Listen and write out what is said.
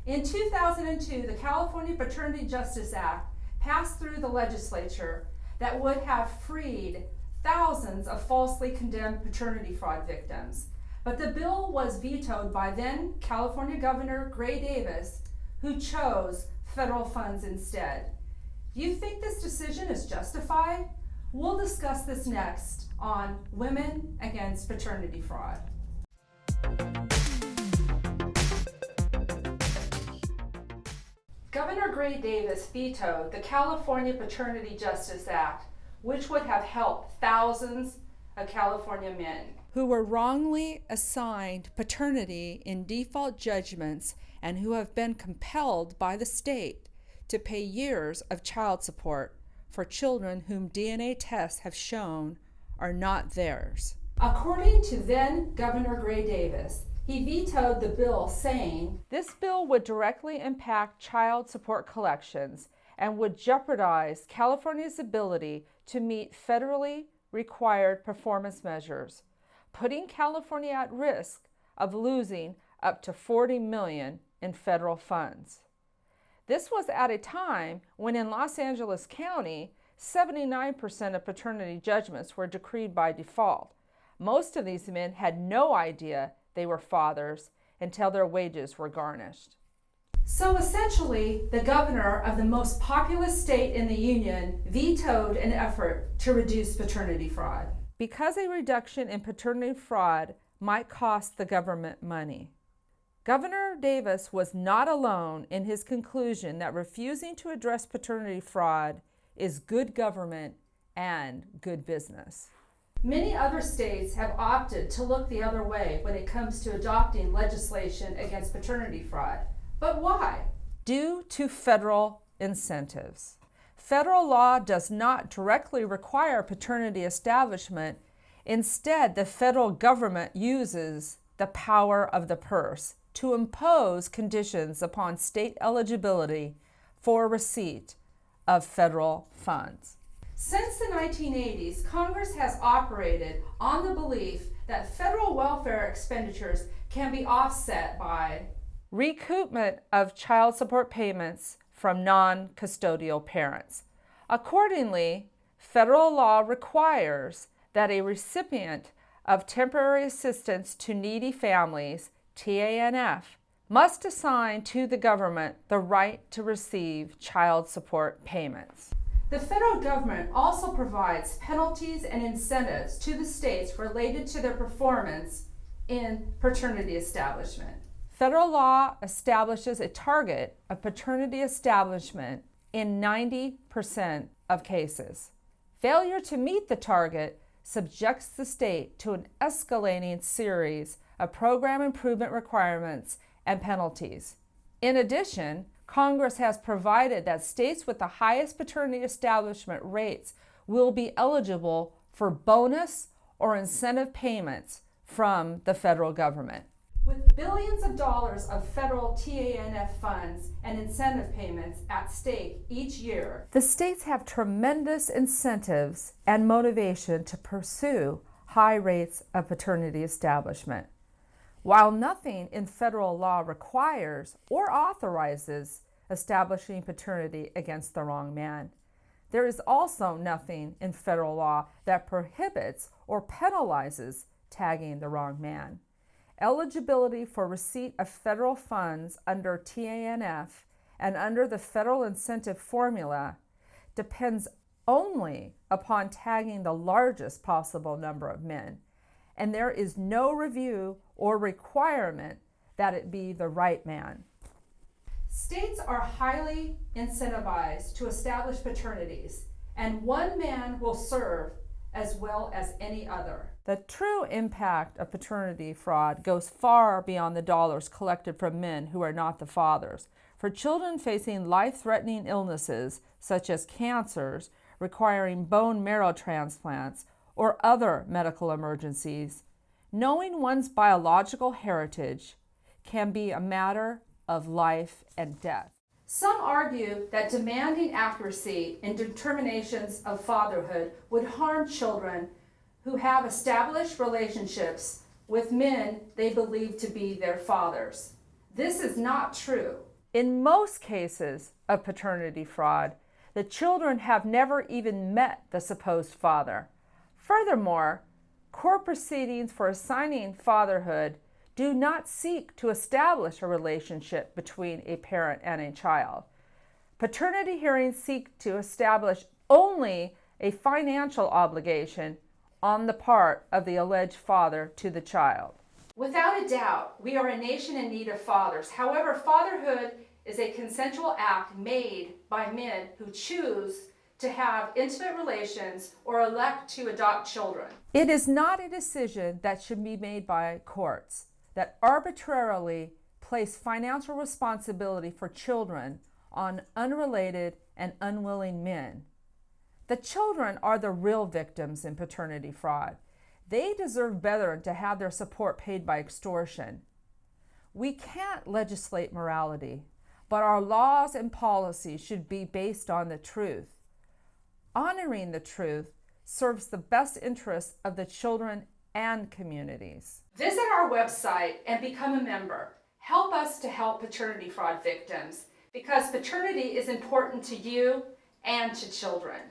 In 2002, the California Paternity Justice Act passed through the legislature that would have freed thousands of falsely condemned paternity fraud victims. But the bill was vetoed by then California Governor Gray Davis, who chose federal funds instead. You think this decision is justified? We'll discuss this next on Women Against Paternity Fraud. Governor Gray Davis vetoed the California Paternity Justice Act, which would have helped thousands of California men who were wrongly assigned paternity in default judgments and who have been compelled by the state to pay years of child support for children whom DNA tests have shown are not theirs. According to then Governor Gray Davis, he vetoed the bill, saying, "This bill would directly impact child support collections and would jeopardize California's ability to meet federally required performance measures, putting California at risk of losing up to $40 million in federal funds." This was at a time when in Los Angeles County, 79% of paternity judgments were decreed by default. Most of these men had no idea they were fathers until their wages were garnished. So essentially, the governor of the most populous state in the union vetoed an effort to reduce paternity fraud, because a reduction in paternity fraud might cost the government money. Governor Davis was not alone in his conclusion that refusing to address paternity fraud is good government and good business. Many other states have opted to look the other way when it comes to adopting legislation against paternity fraud. But why? Due to federal incentives. Federal law does not directly require paternity establishment. Instead, the federal government uses the power of the purse to impose conditions upon state eligibility for receipt of federal funds. Since the 1980s, Congress has operated on the belief that federal welfare expenditures can be offset by recoupment of child support payments from non-custodial parents. Accordingly, federal law requires that a recipient of temporary assistance to needy families, TANF, must assign to the government the right to receive child support payments. The federal government also provides penalties and incentives to the states related to their performance in paternity establishment. Federal law establishes a target of paternity establishment in 90% of cases. Failure to meet the target subjects the state to an escalating series of program improvement requirements and penalties. In addition, Congress has provided that states with the highest paternity establishment rates will be eligible for bonus or incentive payments from the federal government. With billions of dollars of federal TANF funds and incentive payments at stake each year, the states have tremendous incentives and motivation to pursue high rates of paternity establishment. While nothing in federal law requires or authorizes establishing paternity against the wrong man, there is also nothing in federal law that prohibits or penalizes tagging the wrong man. Eligibility for receipt of federal funds under TANF and under the federal incentive formula depends only upon tagging the largest possible number of men, and there is no review or requirement that it be the right man. States are highly incentivized to establish paternities, and one man will serve as well as any other. The true impact of paternity fraud goes far beyond the dollars collected from men who are not the fathers. For children facing life-threatening illnesses, such as cancers requiring bone marrow transplants or other medical emergencies, knowing one's biological heritage can be a matter of life and death. Some argue that demanding accuracy in determinations of fatherhood would harm children who have established relationships with men they believe to be their fathers. This is not true. In most cases of paternity fraud, the children have never even met the supposed father. Furthermore, court proceedings for assigning fatherhood do not seek to establish a relationship between a parent and a child. Paternity hearings seek to establish only a financial obligation on the part of the alleged father to the child. Without a doubt, we are a nation in need of fathers. However, fatherhood is a consensual act made by men who choose to have intimate relations or elect to adopt children. It is not a decision that should be made by courts that arbitrarily place financial responsibility for children on unrelated and unwilling men. The children are the real victims in paternity fraud. They deserve better than to have their support paid by extortion. We can't legislate morality, but our laws and policies should be based on the truth. Honoring the truth serves the best interests of the children and communities. Visit our website and become a member. Help us to help paternity fraud victims, because paternity is important to you and to children.